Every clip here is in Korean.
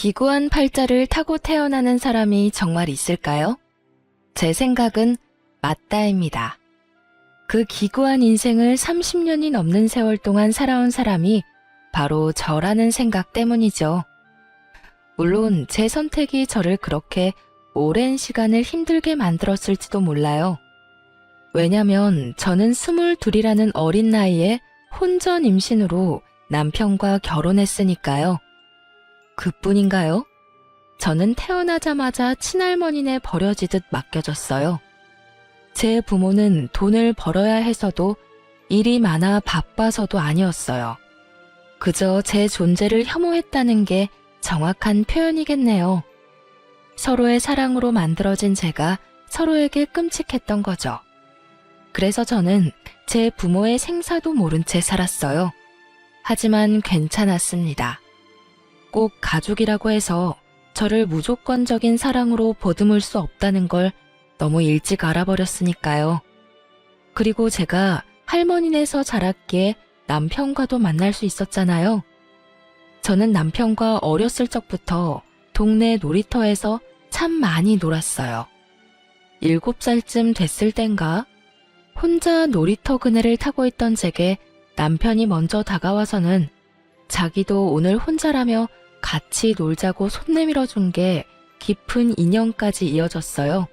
기구한 팔자를 타고 태어나는 사람이 정말 있을까요? 제 생각은 맞다입니다. 그 기구한 인생을 30년이 넘는 세월 동안 살아온 사람이 바로 저라는 생각 때문이죠. 물론 제 선택이 저를 그렇게 오랜 시간을 힘들게 만들었을지도 몰라요. 왜냐면 저는 22이라는 어린 나이에 혼전 임신으로 남편과 결혼했으니까요. 그뿐인가요? 저는 태어나자마자 친할머니네 버려지듯 맡겨졌어요. 제 부모는 돈을 벌어야 해서도 일이 많아 바빠서도 아니었어요. 그저 제 존재를 혐오했다는 게 정확한 표현이겠네요. 서로의 사랑으로 만들어진 제가 서로에게 끔찍했던 거죠. 그래서 저는 제 부모의 생사도 모른 채 살았어요. 하지만 괜찮았습니다. 꼭 가족이라고 해서 저를 무조건적인 사랑으로 보듬을 수 없다는 걸 너무 일찍 알아버렸으니까요. 그리고 제가 할머니네에서 자랐기에 남편과도 만날 수 있었잖아요. 저는 남편과 어렸을 적부터 동네 놀이터에서 참 많이 놀았어요. 7살쯤 됐을 땐가 혼자 놀이터 그네를 타고 있던 제게 남편이 먼저 다가와서는 자기도 오늘 혼자라며 같이 놀자고 손 내밀어 준 게 깊은 인연까지 이어졌어요.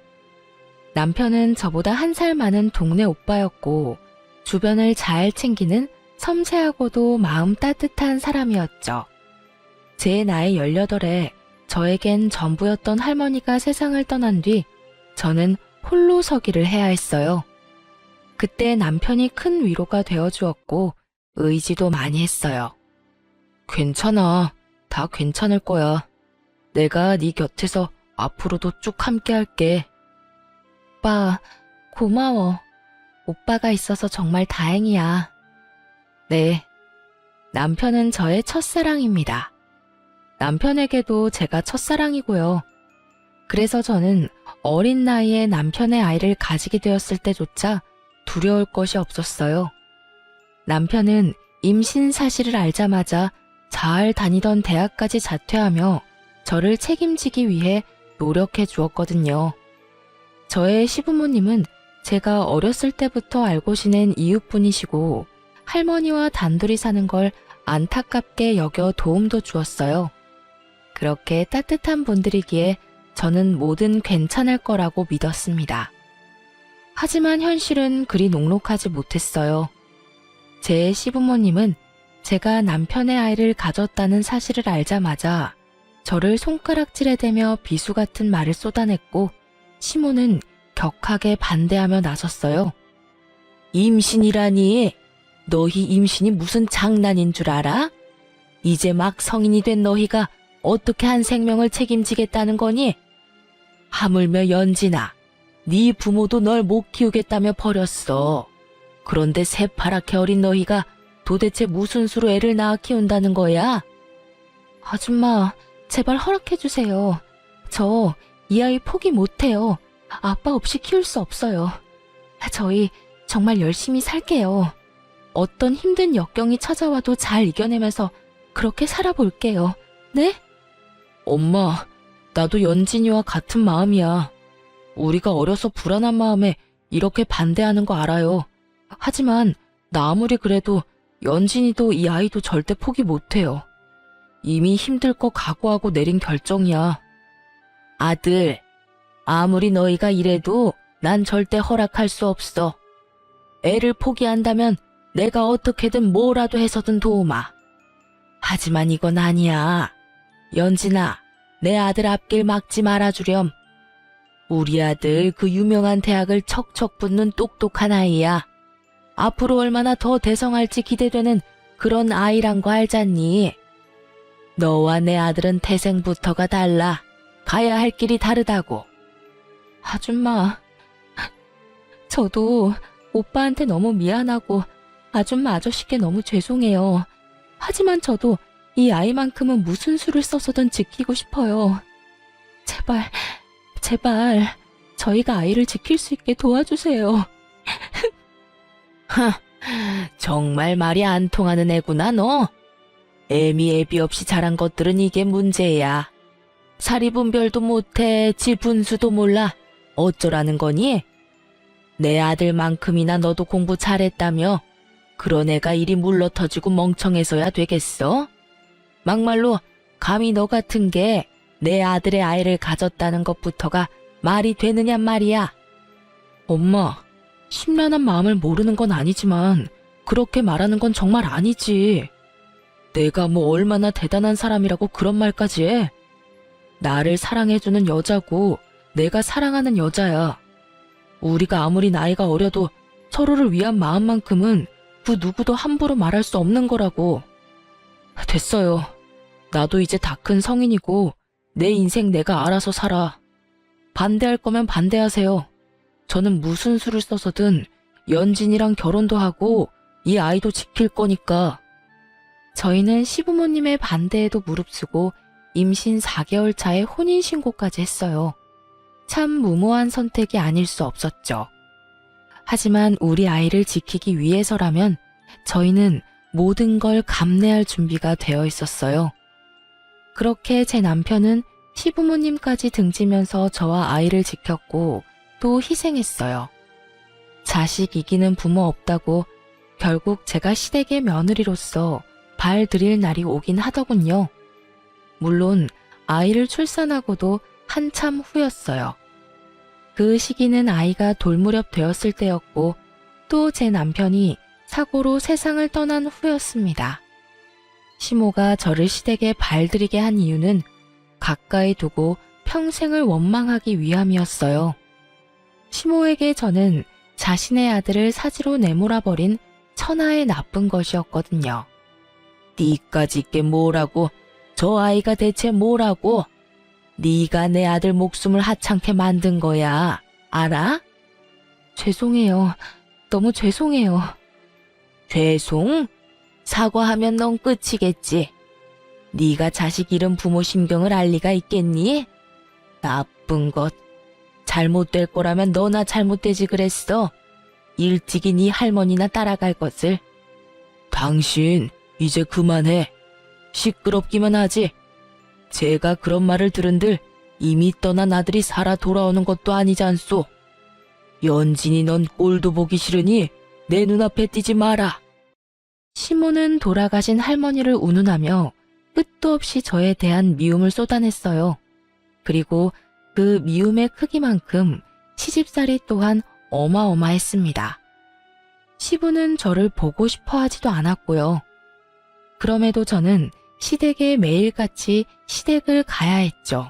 남편은 저보다 1살 많은 동네 오빠였고 주변을 잘 챙기는 섬세하고도 마음 따뜻한 사람이었죠. 제 나이 18에 저에겐 전부였던 할머니가 세상을 떠난 뒤 저는 홀로 서기를 해야 했어요. 그때 남편이 큰 위로가 되어주었고 의지도 많이 했어요. 괜찮아. 다 괜찮을 거야. 내가 네 곁에서 앞으로도 쭉 함께 할게. 오빠, 고마워. 오빠가 있어서 정말 다행이야. 네. 남편은 저의 첫사랑입니다. 남편에게도 제가 첫사랑이고요. 그래서 저는 어린 나이에 남편의 아이를 가지게 되었을 때조차 두려울 것이 없었어요. 남편은 임신 사실을 알자마자 잘 다니던 대학까지 자퇴하며 저를 책임지기 위해 노력해 주었거든요. 저의 시부모님은 제가 어렸을 때부터 알고 지낸 이웃분이시고 할머니와 단둘이 사는 걸 안타깝게 여겨 도움도 주었어요. 그렇게 따뜻한 분들이기에 저는 뭐든 괜찮을 거라고 믿었습니다. 하지만 현실은 그리 녹록하지 못했어요. 제 시부모님은 제가 남편의 아이를 가졌다는 사실을 알자마자 저를 손가락질에 대며 비수 같은 말을 쏟아냈고 시모는 격하게 반대하며 나섰어요. 임신이라니? 너희 임신이 무슨 장난인 줄 알아? 이제 막 성인이 된 너희가 어떻게 한 생명을 책임지겠다는 거니? 하물며 연진아, 네 부모도 널 못 키우겠다며 버렸어. 그런데 새파랗게 어린 너희가 도대체 무슨 수로 애를 낳아 키운다는 거야? 아줌마, 제발 허락해주세요. 저 이 아이 포기 못해요. 아빠 없이 키울 수 없어요. 저희 정말 열심히 살게요. 어떤 힘든 역경이 찾아와도 잘 이겨내면서 그렇게 살아볼게요. 네? 엄마, 나도 연진이와 같은 마음이야. 우리가 어려서 불안한 마음에 이렇게 반대하는 거 알아요. 하지만 나 아무리 그래도 연진이도 이 아이도 절대 포기 못해요. 이미 힘들 거 각오하고 내린 결정이야. 아들, 아무리 너희가 이래도 난 절대 허락할 수 없어. 애를 포기한다면 내가 어떻게든 뭐라도 해서든 도우마. 하지만 이건 아니야. 연진아, 내 아들 앞길 막지 말아주렴. 우리 아들 그 유명한 대학을 척척 붙는 똑똑한 아이야. 앞으로 얼마나 더 대성할지 기대되는 그런 아이란 거 알잖니? 너와 내 아들은 태생부터가 달라. 가야 할 길이 다르다고. 아줌마, 저도 오빠한테 너무 미안하고 아줌마 아저씨께 너무 죄송해요. 하지만 저도 이 아이만큼은 무슨 수를 써서든 지키고 싶어요. 제발, 제발 저희가 아이를 지킬 수 있게 도와주세요. 정말 말이 안 통하는 애구나 너. 애미 애비 없이 자란 것들은 이게 문제야. 사리 분별도 못해, 지 분수도 몰라. 어쩌라는 거니? 내 아들만큼이나 너도 공부 잘했다며? 그런 애가 이리 물러터지고 멍청해서야 되겠어? 막말로 감히 너 같은 게 내 아들의 아이를 가졌다는 것부터가 말이 되느냔 말이야. 엄마, 심란한 마음을 모르는 건 아니지만 그렇게 말하는 건 정말 아니지. 내가 뭐 얼마나 대단한 사람이라고 그런 말까지 해? 나를 사랑해주는 여자고 내가 사랑하는 여자야. 우리가 아무리 나이가 어려도 서로를 위한 마음만큼은 그 누구도 함부로 말할 수 없는 거라고. 됐어요. 나도 이제 다 큰 성인이고 내 인생 내가 알아서 살아. 반대할 거면 반대하세요. 저는 무슨 수를 써서든 연진이랑 결혼도 하고 이 아이도 지킬 거니까. 저희는 시부모님의 반대에도 무릅쓰고 임신 4개월 차에 혼인신고까지 했어요. 참 무모한 선택이 아닐 수 없었죠. 하지만 우리 아이를 지키기 위해서라면 저희는 모든 걸 감내할 준비가 되어 있었어요. 그렇게 제 남편은 시부모님까지 등지면서 저와 아이를 지켰고 또 희생했어요. 자식 이기는 부모 없다고 결국 제가 시댁의 며느리로서 발 들일 날이 오긴 하더군요. 물론 아이를 출산하고도 한참 후였어요. 그 시기는 아이가 돌무렵 되었을 때였고 또 제 남편이 사고로 세상을 떠난 후였습니다. 시모가 저를 시댁에 발들이게 한 이유는 가까이 두고 평생을 원망하기 위함이었어요. 시모에게 저는 자신의 아들을 사지로 내몰아버린 천하의 나쁜 것이었거든요. 니까짓 게 뭐라고? 저 아이가 대체 뭐라고? 네가 내 아들 목숨을 하찮게 만든 거야. 알아? 죄송해요. 너무 죄송해요. 죄송? 사과하면 넌 끝이겠지. 네가 자식 잃은 부모 심경을 알 리가 있겠니? 나쁜 것. 잘못될 거라면 너나 잘못되지 그랬어. 일찍이 네 할머니나 따라갈 것을. 당신 이제 그만해. 시끄럽기만 하지. 제가 그런 말을 들은들 이미 떠난 아들이 살아 돌아오는 것도 아니지 않소. 연진이 넌 꼴도 보기 싫으니 내 눈앞에 띄지 마라. 시모는 돌아가신 할머니를 운운하며 끝도 없이 저에 대한 미움을 쏟아냈어요. 그리고 그 미움의 크기만큼 시집살이 또한 어마어마했습니다. 시부는 저를 보고 싶어 하지도 않았고요. 그럼에도 저는 시댁에 매일같이 시댁을 가야 했죠.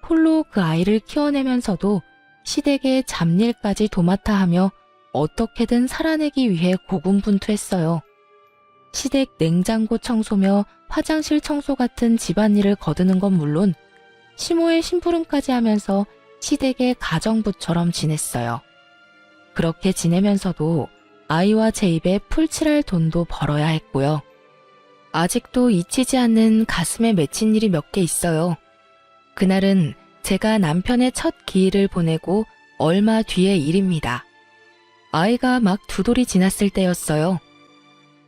홀로 그 아이를 키워내면서도 시댁의 잡일까지 도맡아 하며 어떻게든 살아내기 위해 고군분투했어요. 시댁 냉장고 청소며 화장실 청소 같은 집안일을 거두는 건 물론 시모의 심부름까지 하면서 시댁의 가정부처럼 지냈어요. 그렇게 지내면서도 아이와 제 입에 풀칠할 돈도 벌어야 했고요. 아직도 잊히지 않는 가슴에 맺힌 일이 몇 개 있어요. 그날은 제가 남편의 첫 기일을 보내고 얼마 뒤의 일입니다. 아이가 막 2돌이 지났을 때였어요.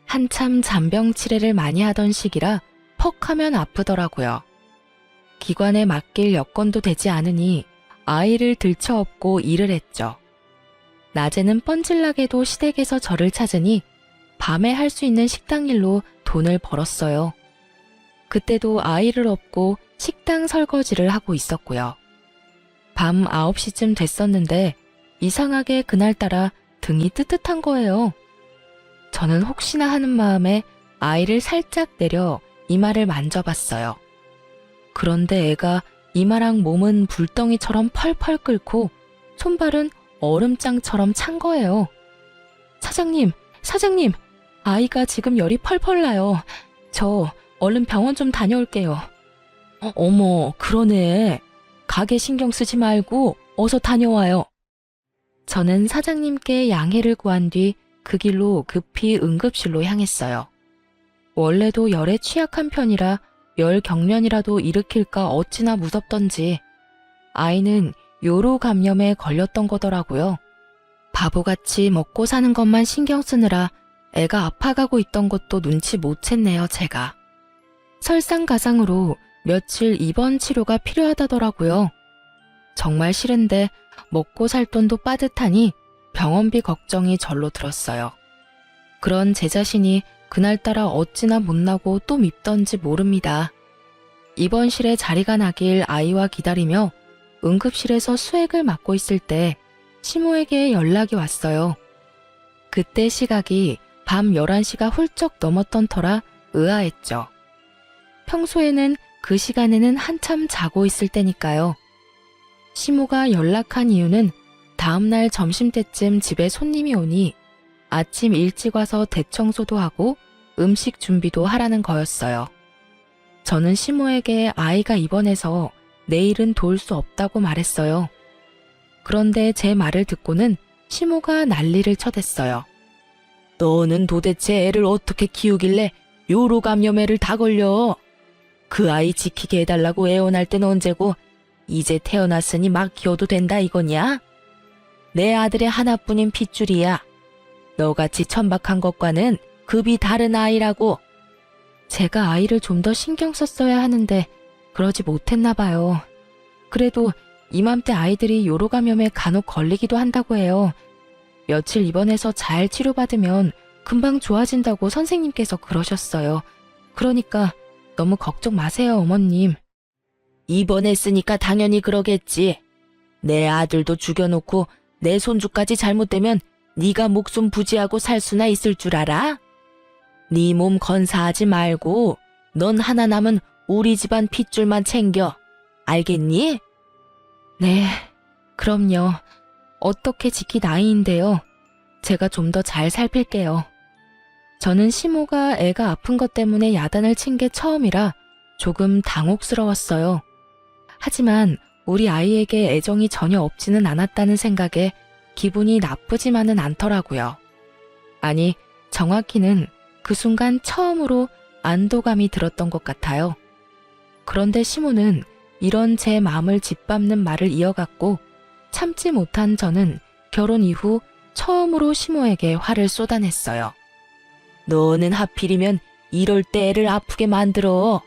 한참 잔병 치레를 많이 하던 시기라 퍽 하면 아프더라고요. 기관에 맡길 여건도 되지 않으니 아이를 들쳐업고 일을 했죠. 낮에는 뻔질나게도 시댁에서 저를 찾으니 밤에 할 수 있는 식당 일로 돈을 벌었어요. 그때도 아이를 업고 식당 설거지를 하고 있었고요. 밤 9시쯤 됐었는데 이상하게 그날따라 등이 뜨뜻한 거예요. 저는 혹시나 하는 마음에 아이를 살짝 내려 이마를 만져봤어요. 그런데 애가 이마랑 몸은 불덩이처럼 펄펄 끓고 손발은 얼음장처럼 찬 거예요. 사장님, 아이가 지금 열이 펄펄 나요. 저 얼른 병원 좀 다녀올게요. 어머, 그러네. 가게 신경 쓰지 말고 어서 다녀와요. 저는 사장님께 양해를 구한 뒤 그 길로 급히 응급실로 향했어요. 원래도 열에 취약한 편이라 열 경련이라도 일으킬까 어찌나 무섭던지 아이는 요로 감염에 걸렸던 거더라고요. 바보같이 먹고 사는 것만 신경 쓰느라 애가 아파가고 있던 것도 눈치 못 챘네요, 제가. 설상가상으로 며칠 입원 치료가 필요하다더라고요. 정말 싫은데 먹고 살 돈도 빠듯하니 병원비 걱정이 절로 들었어요. 그런 제 자신이 그날따라 어찌나 못나고 또 밉던지 모릅니다. 입원실에 자리가 나길 아이와 기다리며 응급실에서 수액을 맞고 있을 때 시모에게 연락이 왔어요. 그때 시각이 밤 11시가 훌쩍 넘었던 터라 의아했죠. 평소에는 그 시간에는 한참 자고 있을 때니까요. 시모가 연락한 이유는 다음날 점심때쯤 집에 손님이 오니 아침 일찍 와서 대청소도 하고 음식 준비도 하라는 거였어요. 저는 시모에게 아이가 입원해서 내일은 도울 수 없다고 말했어요. 그런데 제 말을 듣고는 시모가 난리를 쳐댔어요. 너는 도대체 애를 어떻게 키우길래 요로 감염애를 다 걸려? 그 아이 지키게 해달라고 애원할 땐 언제고 이제 태어났으니 막 키워도 된다 이거냐? 내 아들의 하나뿐인 핏줄이야. 너같이 천박한 것과는 급이 다른 아이라고. 제가 아이를 좀 더 신경 썼어야 하는데 그러지 못했나 봐요. 그래도 이맘때 아이들이 요로 감염에 간혹 걸리기도 한다고 해요. 며칠 입원해서 잘 치료받으면 금방 좋아진다고 선생님께서 그러셨어요. 그러니까 너무 걱정 마세요, 어머님. 입원했으니까 당연히 그러겠지. 내 아들도 죽여놓고 내 손주까지 잘못되면 네가 목숨 부지하고 살 수나 있을 줄 알아? 네 몸 건사하지 말고 넌 하나 남은 우리 집안 핏줄만 챙겨. 알겠니? 네, 그럼요. 어떻게 지킬 나이인데요. 제가 좀 더 잘 살필게요. 저는 시모가 애가 아픈 것 때문에 야단을 친 게 처음이라 조금 당혹스러웠어요. 하지만 우리 아이에게 애정이 전혀 없지는 않았다는 생각에 기분이 나쁘지만은 않더라고요. 아니, 정확히는 그 순간 처음으로 안도감이 들었던 것 같아요. 그런데 시모는 이런 제 마음을 짓밟는 말을 이어갔고 참지 못한 저는 결혼 이후 처음으로 시모에게 화를 쏟아냈어요. 너는 하필이면 이럴 때 애를 아프게 만들어.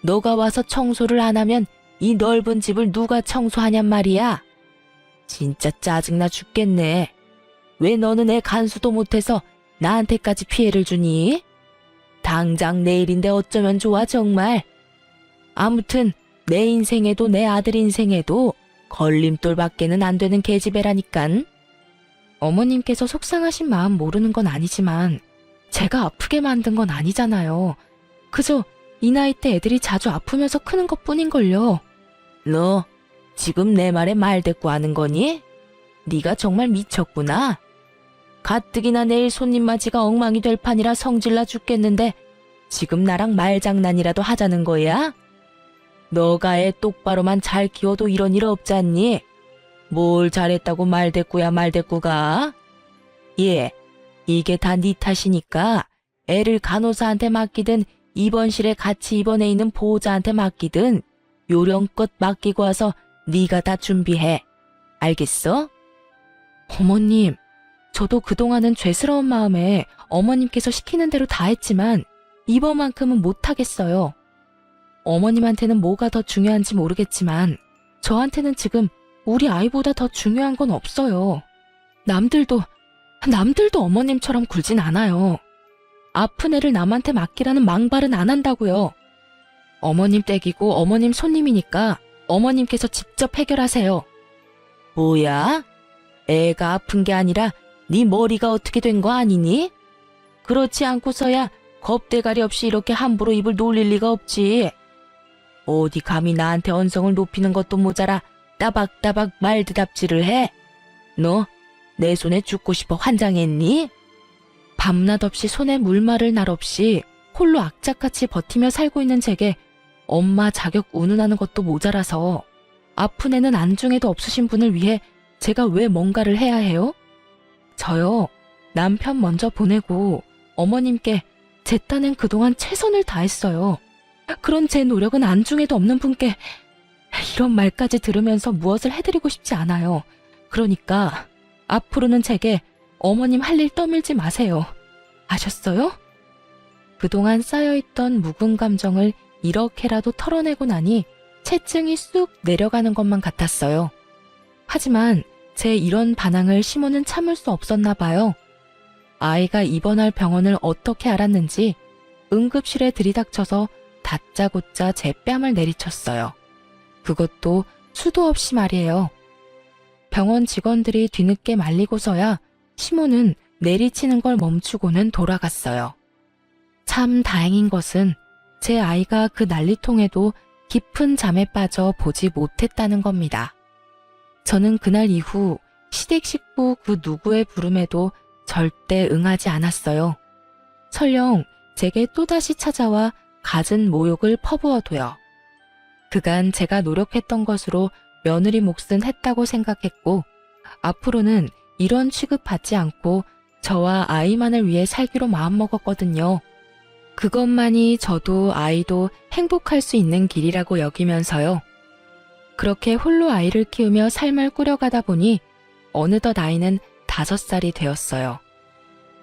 너가 와서 청소를 안 하면 이 넓은 집을 누가 청소하냔 말이야. 진짜 짜증나 죽겠네. 왜 너는 애 간수도 못해서 나한테까지 피해를 주니? 당장 내일인데 어쩌면 좋아 정말. 아무튼 내 인생에도 내 아들 인생에도 걸림돌밖에는 안 되는 계집애라니깐. 어머님께서 속상하신 마음 모르는 건 아니지만 제가 아프게 만든 건 아니잖아요. 그저 이 나이 때 애들이 자주 아프면서 크는 것뿐인걸요. 너 지금 내 말에 말대꾸하는 거니? 네가 정말 미쳤구나. 가뜩이나 내일 손님 맞이가 엉망이 될 판이라 성질나 죽겠는데 지금 나랑 말장난이라도 하자는 거야? 너가 애 똑바로만 잘 키워도 이런 일 없잖니? 뭘 잘했다고 말대꾸야 말대꾸가? 예, 이게 다 네 탓이니까 애를 간호사한테 맡기든 입원실에 같이 입원해 있는 보호자한테 맡기든 요령껏 맡기고 와서 네가 다 준비해. 알겠어? 어머님, 저도 그동안은 죄스러운 마음에 어머님께서 시키는 대로 다 했지만 이번만큼은 못하겠어요. 어머님한테는 뭐가 더 중요한지 모르겠지만 저한테는 지금 우리 아이보다 더 중요한 건 없어요. 남들도 어머님처럼 굴진 않아요. 아픈 애를 남한테 맡기라는 망발은 안 한다고요. 어머님 댁이고 어머님 손님이니까 어머님께서 직접 해결하세요. 뭐야? 애가 아픈 게 아니라 네 머리가 어떻게 된 거 아니니? 그렇지 않고서야 겁대가리 없이 이렇게 함부로 입을 놀릴 리가 없지. 어디 감히 나한테 언성을 높이는 것도 모자라 따박따박 말대답질을 해? 너 내 손에 죽고 싶어 환장했니? 밤낮 없이 손에 물 마를 날 없이 홀로 악착같이 버티며 살고 있는 제게 엄마 자격 운운하는 것도 모자라서 아픈 애는 안중에도 없으신 분을 위해 제가 왜 뭔가를 해야 해요? 저요, 남편 먼저 보내고 어머님께 제 딴엔 그동안 최선을 다했어요. 그런 제 노력은 안중에도 없는 분께 이런 말까지 들으면서 무엇을 해드리고 싶지 않아요. 그러니까 앞으로는 제게 어머님 할 일 떠밀지 마세요. 아셨어요? 그동안 쌓여있던 묵은 감정을 이렇게라도 털어내고 나니 체증이 쑥 내려가는 것만 같았어요. 하지만 제 이런 반항을 시모는 참을 수 없었나 봐요. 아이가 입원할 병원을 어떻게 알았는지 응급실에 들이닥쳐서 다짜고짜 제 뺨을 내리쳤어요. 그것도 수도 없이 말이에요. 병원 직원들이 뒤늦게 말리고서야 시모는 내리치는 걸 멈추고는 돌아갔어요. 참 다행인 것은 제 아이가 그 난리통에도 깊은 잠에 빠져 보지 못했다는 겁니다. 저는 그날 이후 시댁 식구 그 누구의 부름에도 절대 응하지 않았어요. 설령 제게 또다시 찾아와 갖은 모욕을 퍼부어도요. 그간 제가 노력했던 것으로 며느리 몫은 했다고 생각했고 앞으로는 이런 취급받지 않고 저와 아이만을 위해 살기로 마음먹었거든요. 그것만이 저도 아이도 행복할 수 있는 길이라고 여기면서요. 그렇게 홀로 아이를 키우며 삶을 꾸려가다 보니 어느덧 아이는 5살이 되었어요.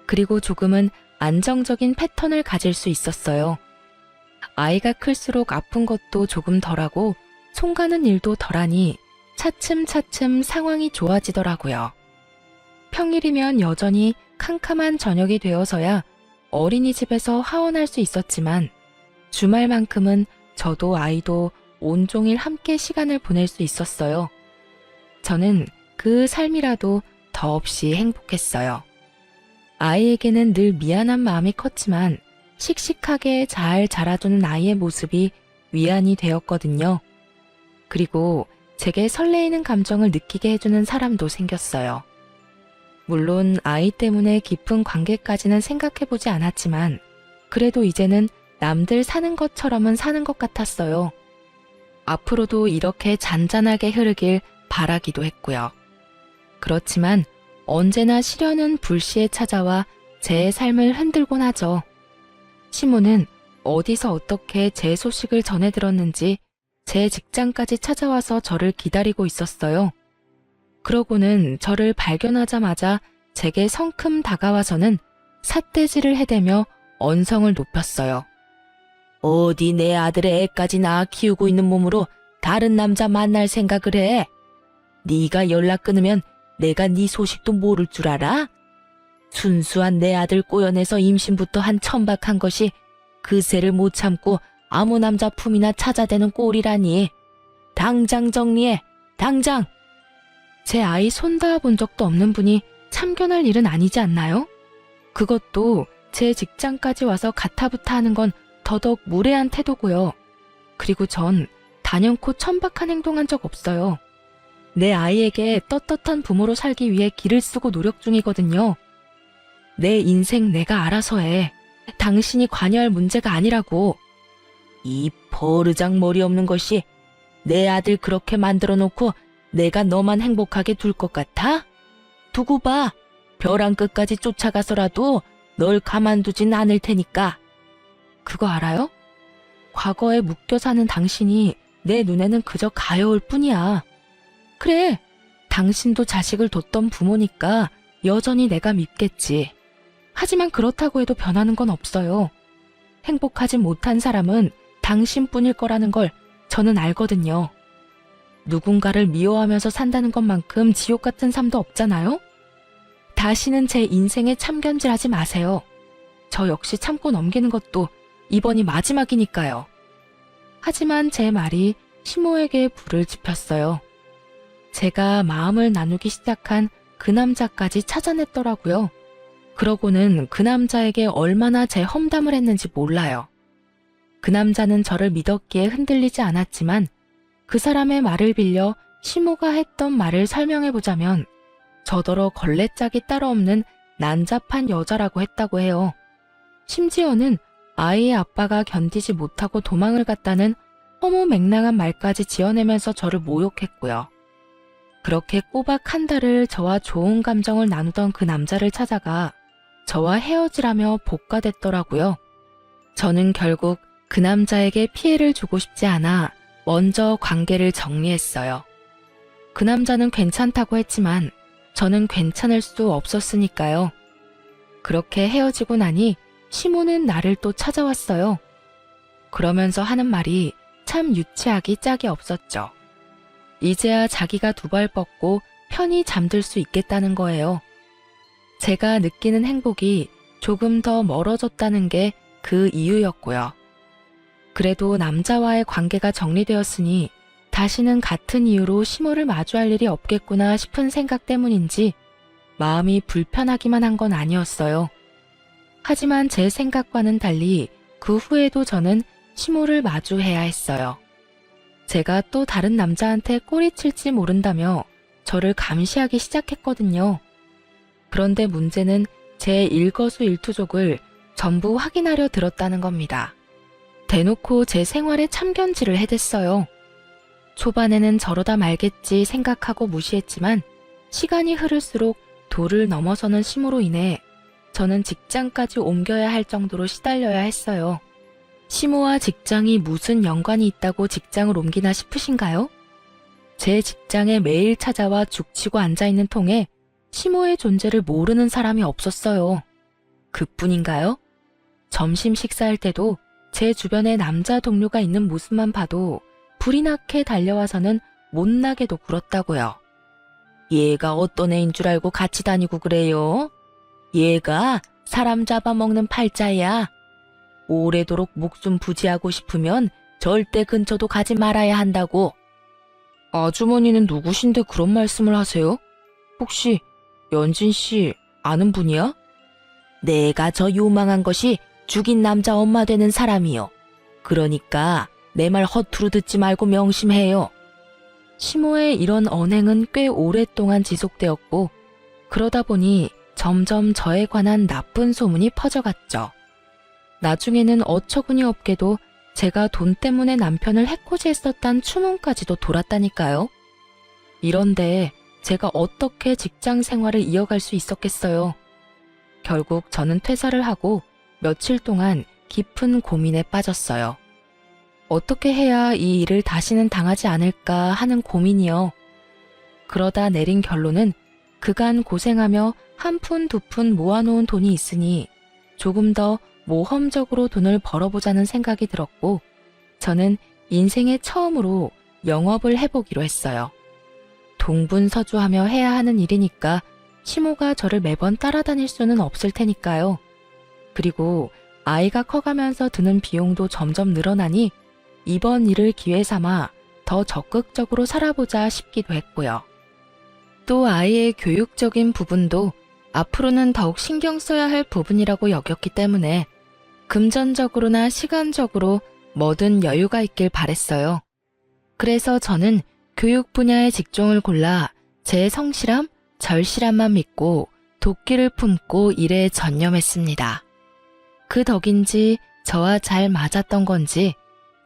그리고 조금은 안정적인 패턴을 가질 수 있었어요. 아이가 클수록 아픈 것도 조금 덜하고 손 가는 일도 덜하니 차츰차츰 상황이 좋아지더라고요. 평일이면 여전히 캄캄한 저녁이 되어서야 어린이집에서 하원할 수 있었지만 주말만큼은 저도 아이도 온종일 함께 시간을 보낼 수 있었어요. 저는 그 삶이라도 더없이 행복했어요. 아이에게는 늘 미안한 마음이 컸지만 씩씩하게 잘 자라주는 아이의 모습이 위안이 되었거든요. 그리고 제게 설레이는 감정을 느끼게 해주는 사람도 생겼어요. 물론 아이 때문에 깊은 관계까지는 생각해보지 않았지만 그래도 이제는 남들 사는 것처럼은 사는 것 같았어요. 앞으로도 이렇게 잔잔하게 흐르길 바라기도 했고요. 그렇지만 언제나 시련은 불시에 찾아와 제 삶을 흔들곤 하죠. 시모는 어디서 어떻게 제 소식을 전해 들었는지 제 직장까지 찾아와서 저를 기다리고 있었어요. 그러고는 저를 발견하자마자 제게 성큼 다가와서는 삿대질을 해대며 언성을 높였어요. 어디 내 아들의 애까지 낳아 키우고 있는 몸으로 다른 남자 만날 생각을 해? 네가 연락 끊으면 내가 네 소식도 모를 줄 알아? 순수한 내 아들 꼬여내서 임신부터 한 천박한 것이 그새를 못 참고 아무 남자 품이나 찾아대는 꼴이라니. 당장 정리해, 당장! 제 아이 손 닿아 본 적도 없는 분이 참견할 일은 아니지 않나요? 그것도 제 직장까지 와서 가타부타 하는 건 더더욱 무례한 태도고요. 그리고 전 단연코 천박한 행동한 적 없어요. 내 아이에게 떳떳한 부모로 살기 위해 기를 쓰고 노력 중이거든요. 내 인생 내가 알아서 해. 당신이 관여할 문제가 아니라고. 이 버르장 머리 없는 것이 내 아들 그렇게 만들어 놓고 내가 너만 행복하게 둘 것 같아? 두고 봐. 벼랑 끝까지 쫓아가서라도 널 가만두진 않을 테니까. 그거 알아요? 과거에 묶여 사는 당신이 내 눈에는 그저 가여울 뿐이야. 그래, 당신도 자식을 뒀던 부모니까 여전히 내가 밉겠지. 하지만 그렇다고 해도 변하는 건 없어요. 행복하지 못한 사람은 당신뿐일 거라는 걸 저는 알거든요. 누군가를 미워하면서 산다는 것만큼 지옥 같은 삶도 없잖아요? 다시는 제 인생에 참견질하지 마세요. 저 역시 참고 넘기는 것도 이번이 마지막이니까요. 하지만 제 말이 시모에게 불을 지폈어요. 제가 마음을 나누기 시작한 그 남자까지 찾아냈더라고요. 그러고는 그 남자에게 얼마나 제 험담을 했는지 몰라요. 그 남자는 저를 믿었기에 흔들리지 않았지만 그 사람의 말을 빌려 시모가 했던 말을 설명해보자면 저더러 걸레짝이 따로 없는 난잡한 여자라고 했다고 해요. 심지어는 아이의 아빠가 견디지 못하고 도망을 갔다는 허무맹랑한 말까지 지어내면서 저를 모욕했고요. 그렇게 꼬박 한 달을 저와 좋은 감정을 나누던 그 남자를 찾아가 저와 헤어지라며 복가됐더라고요. 저는 결국 그 남자에게 피해를 주고 싶지 않아 먼저 관계를 정리했어요. 그 남자는 괜찮다고 했지만 저는 괜찮을 수 없었으니까요. 그렇게 헤어지고 나니 시모는 나를 또 찾아왔어요. 그러면서 하는 말이 참 유치하기 짝이 없었죠. 이제야 자기가 두 발 뻗고 편히 잠들 수 있겠다는 거예요. 제가 느끼는 행복이 조금 더 멀어졌다는 게 그 이유였고요. 그래도 남자와의 관계가 정리되었으니 다시는 같은 이유로 시모를 마주할 일이 없겠구나 싶은 생각 때문인지 마음이 불편하기만 한 건 아니었어요. 하지만 제 생각과는 달리 그 후에도 저는 시모를 마주해야 했어요. 제가 또 다른 남자한테 꼬리칠지 모른다며 저를 감시하기 시작했거든요. 그런데 문제는 제 일거수일투족을 전부 확인하려 들었다는 겁니다. 대놓고 제 생활에 참견질을 해댔어요. 초반에는 저러다 말겠지 생각하고 무시했지만 시간이 흐를수록 도를 넘어서는 심호로 인해 저는 직장까지 옮겨야 할 정도로 시달려야 했어요. 심호와 직장이 무슨 연관이 있다고 직장을 옮기나 싶으신가요? 제 직장에 매일 찾아와 죽치고 앉아있는 통에 심호의 존재를 모르는 사람이 없었어요. 그뿐인가요? 점심 식사할 때도 제 주변에 남자 동료가 있는 모습만 봐도 불이 나게 달려와서는 못나게도 굴었다고요. 얘가 어떤 애인 줄 알고 같이 다니고 그래요? 얘가 사람 잡아먹는 팔자야. 오래도록 목숨 부지하고 싶으면 절대 근처도 가지 말아야 한다고. 아주머니는 누구신데 그런 말씀을 하세요? 혹시 연진 씨 아는 분이야? 내가 저 요망한 것이 죽인 남자 엄마 되는 사람이요. 그러니까 내 말 허투루 듣지 말고 명심해요. 심호의 이런 언행은 꽤 오랫동안 지속되었고 그러다 보니 점점 저에 관한 나쁜 소문이 퍼져갔죠. 나중에는 어처구니 없게도 제가 돈 때문에 남편을 해코지했었단 추문까지도 돌았다니까요. 이런데 제가 어떻게 직장 생활을 이어갈 수 있었겠어요. 결국 저는 퇴사를 하고 며칠 동안 깊은 고민에 빠졌어요. 어떻게 해야 이 일을 다시는 당하지 않을까 하는 고민이요. 그러다 내린 결론은 그간 고생하며 한 푼 두 푼 모아놓은 돈이 있으니 조금 더 모험적으로 돈을 벌어보자는 생각이 들었고 저는 인생에 처음으로 영업을 해보기로 했어요. 동분서주하며 해야 하는 일이니까 심호가 저를 매번 따라다닐 수는 없을 테니까요. 그리고 아이가 커가면서 드는 비용도 점점 늘어나니 이번 일을 기회 삼아 더 적극적으로 살아보자 싶기도 했고요. 또 아이의 교육적인 부분도 앞으로는 더욱 신경 써야 할 부분이라고 여겼기 때문에 금전적으로나 시간적으로 뭐든 여유가 있길 바랬어요. 그래서 저는 교육 분야의 직종을 골라 제 성실함, 절실함만 믿고 도끼를 품고 일에 전념했습니다. 그 덕인지 저와 잘 맞았던 건지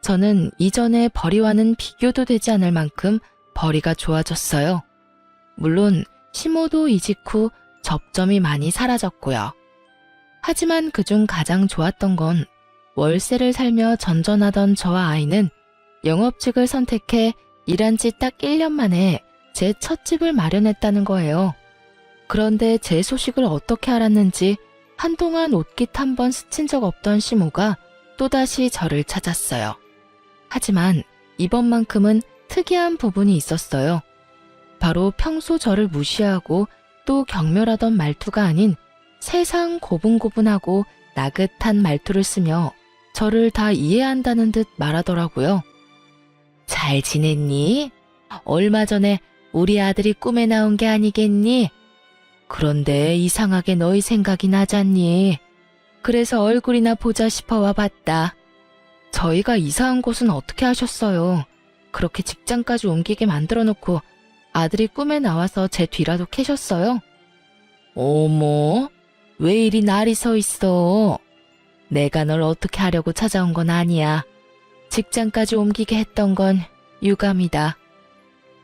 저는 이전의 벌이와는 비교도 되지 않을 만큼 벌이가 좋아졌어요. 물론 심호도 이직 후 접점이 많이 사라졌고요. 하지만 그중 가장 좋았던 건 월세를 살며 전전하던 저와 아이는 영업직을 선택해 일한 지 딱 1년 만에 제 첫 집을 마련했다는 거예요. 그런데 제 소식을 어떻게 알았는지 한동안 옷깃 한 번 스친 적 없던 심호가 또다시 저를 찾았어요. 하지만 이번만큼은 특이한 부분이 있었어요. 바로 평소 저를 무시하고 또 경멸하던 말투가 아닌 세상 고분고분하고 나긋한 말투를 쓰며 저를 다 이해한다는 듯 말하더라고요. 잘 지냈니? 얼마 전에 우리 아들이 꿈에 나온 게 아니겠니? 그런데 이상하게 너희 생각이 나잖니? 그래서 얼굴이나 보자 싶어 와봤다. 저희가 이사한 곳은 어떻게 하셨어요? 그렇게 직장까지 옮기게 만들어놓고 아들이 꿈에 나와서 제 뒤라도 캐셨어요? 어머, 왜 이리 날이 서 있어? 내가 널 어떻게 하려고 찾아온 건 아니야. 직장까지 옮기게 했던 건 유감이다.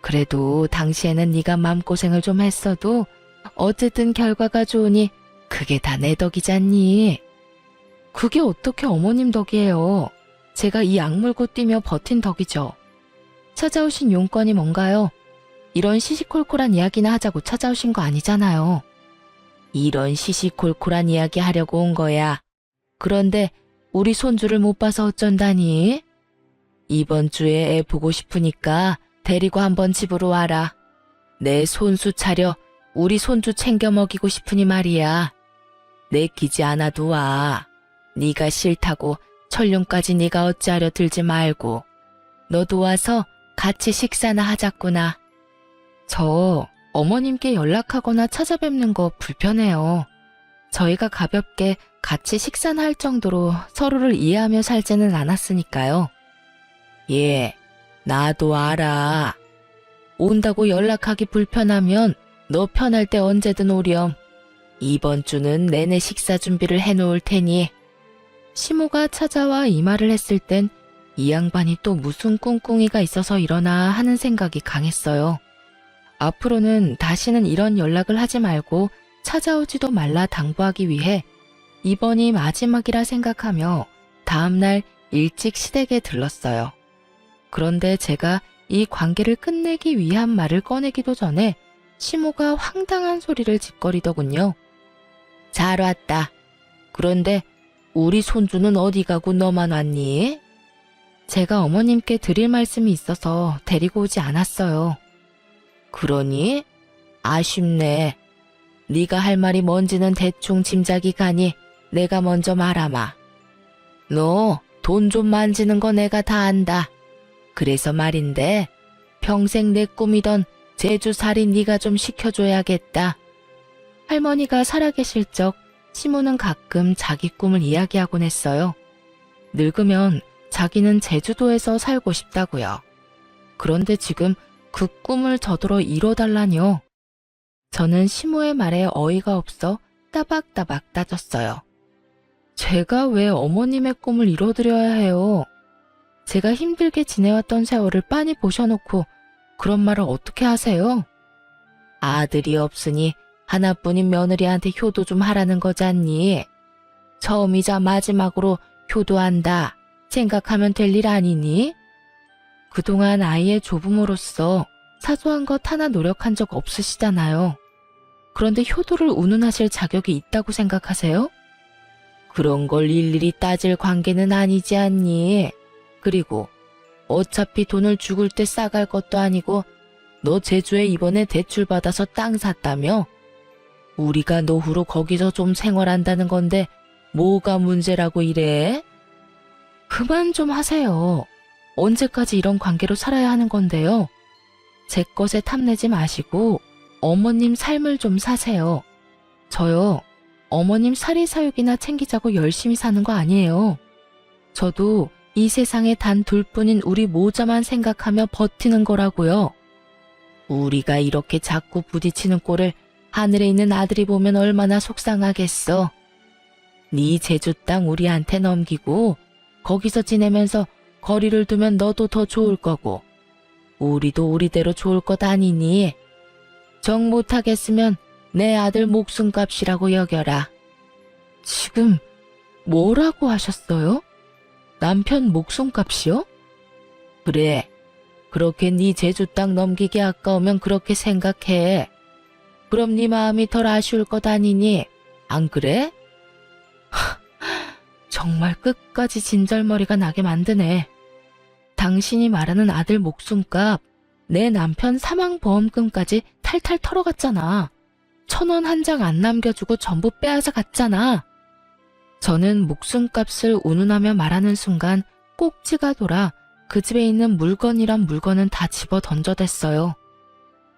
그래도 당시에는 네가 마음고생을 좀 했어도 어쨌든 결과가 좋으니 그게 다 내 덕이잖니. 그게 어떻게 어머님 덕이에요. 제가 이 악물고 뛰며 버틴 덕이죠. 찾아오신 용건이 뭔가요? 이런 시시콜콜한 이야기나 하자고 찾아오신 거 아니잖아요. 이런 시시콜콜한 이야기 하려고 온 거야. 그런데 우리 손주를 못 봐서 어쩐다니? 이번 주에 애 보고 싶으니까 데리고 한번 집으로 와라. 내 손수 차려 우리 손주 챙겨 먹이고 싶으니 말이야. 내키지 않아도 와. 네가 싫다고 천룡까지 네가 어찌하려 들지 말고. 너도 와서 같이 식사나 하자꾸나. 저 어머님께 연락하거나 찾아뵙는 거 불편해요. 저희가 가볍게 같이 식사나 할 정도로 서로를 이해하며 살지는 않았으니까요. 예, 나도 알아. 온다고 연락하기 불편하면 너 편할 때 언제든 오렴. 이번 주는 내내 식사 준비를 해놓을 테니. 시모가 찾아와 이 말을 했을 땐 이 양반이 또 무슨 꿍꿍이가 있어서 이러나 하는 생각이 강했어요. 앞으로는 다시는 이런 연락을 하지 말고 찾아오지도 말라 당부하기 위해 이번이 마지막이라 생각하며 다음날 일찍 시댁에 들렀어요. 그런데 제가 이 관계를 끝내기 위한 말을 꺼내기도 전에 시모가 황당한 소리를 짓거리더군요. 잘 왔다. 그런데 우리 손주는 어디 가고 너만 왔니? 제가 어머님께 드릴 말씀이 있어서 데리고 오지 않았어요. 그러니? 아쉽네. 네가 할 말이 뭔지는 대충 짐작이 가니 내가 먼저 말하마. 너 돈 좀 만지는 거 내가 다 안다. 그래서 말인데 평생 내 꿈이던 제주살이 네가 좀 시켜줘야겠다. 할머니가 살아계실 적 시모는 가끔 자기 꿈을 이야기하곤 했어요. 늙으면 자기는 제주도에서 살고 싶다고요. 그런데 지금 그 꿈을 저더러 이뤄달라뇨. 저는 시모의 말에 어이가 없어 따박따박 따졌어요. 제가 왜 어머님의 꿈을 이뤄드려야 해요? 제가 힘들게 지내왔던 세월을 빤히 보셔놓고 그런 말을 어떻게 하세요? 아들이 없으니 하나뿐인 며느리한테 효도 좀 하라는 거잖니. 처음이자 마지막으로 효도한다 생각하면 될 일 아니니? 그동안 아이의 조부모로서 사소한 것 하나 노력한 적 없으시잖아요. 그런데 효도를 운운하실 자격이 있다고 생각하세요? 그런 걸 일일이 따질 관계는 아니지 않니? 그리고 어차피 돈을 죽을 때 싸갈 것도 아니고 너 제주에 이번에 대출 받아서 땅 샀다며? 우리가 노후로 거기서 좀 생활한다는 건데 뭐가 문제라고 이래? 그만 좀 하세요. 언제까지 이런 관계로 살아야 하는 건데요? 제 것에 탐내지 마시고 어머님 삶을 좀 사세요. 저요, 어머님 사리사욕이나 챙기자고 열심히 사는 거 아니에요. 저도 이 세상에 단 둘뿐인 우리 모자만 생각하며 버티는 거라고요. 우리가 이렇게 자꾸 부딪히는 꼴을 하늘에 있는 아들이 보면 얼마나 속상하겠어. 네 제주 땅 우리한테 넘기고 거기서 지내면서 거리를 두면 너도 더 좋을 거고 우리도 우리대로 좋을 것 아니니. 정 못하겠으면 내 아들 목숨값이라고 여겨라. 지금 뭐라고 하셨어요? 남편 목숨값이요? 그래. 그렇게 네 제주 땅 넘기기 아까우면 그렇게 생각해. 그럼 네 마음이 덜 아쉬울 것 아니니? 안 그래? 정말 끝까지 진절머리가 나게 만드네. 당신이 말하는 아들 목숨값, 내 남편 사망보험금까지 탈탈 털어갔잖아. 1,000원 한 장 안 남겨주고 전부 빼앗아 갔잖아. 저는 목숨값을 운운하며 말하는 순간 꼭지가 돌아 그 집에 있는 물건이란 물건은 다 집어 던져댔어요.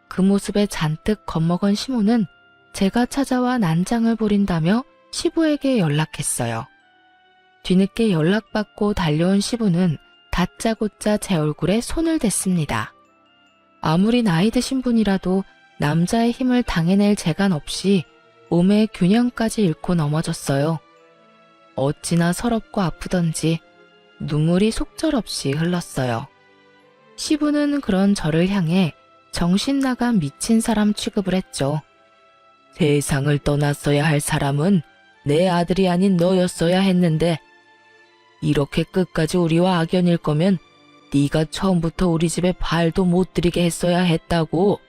그 모습에 잔뜩 겁먹은 시모는 제가 찾아와 난장을 부린다며 시부에게 연락했어요. 뒤늦게 연락받고 달려온 시부는 다짜고짜 제 얼굴에 손을 댔습니다. 아무리 나이 드신 분이라도 남자의 힘을 당해낼 재간 없이 몸의 균형까지 잃고 넘어졌어요. 어찌나 서럽고 아프던지 눈물이 속절없이 흘렀어요. 시부는 그런 저를 향해 정신 나간 미친 사람 취급을 했죠. 세상을 떠났어야 할 사람은 내 아들이 아닌 너였어야 했는데 이렇게 끝까지 우리와 악연일 거면 네가 처음부터 우리 집에 발도 못 들이게 했어야 했다고.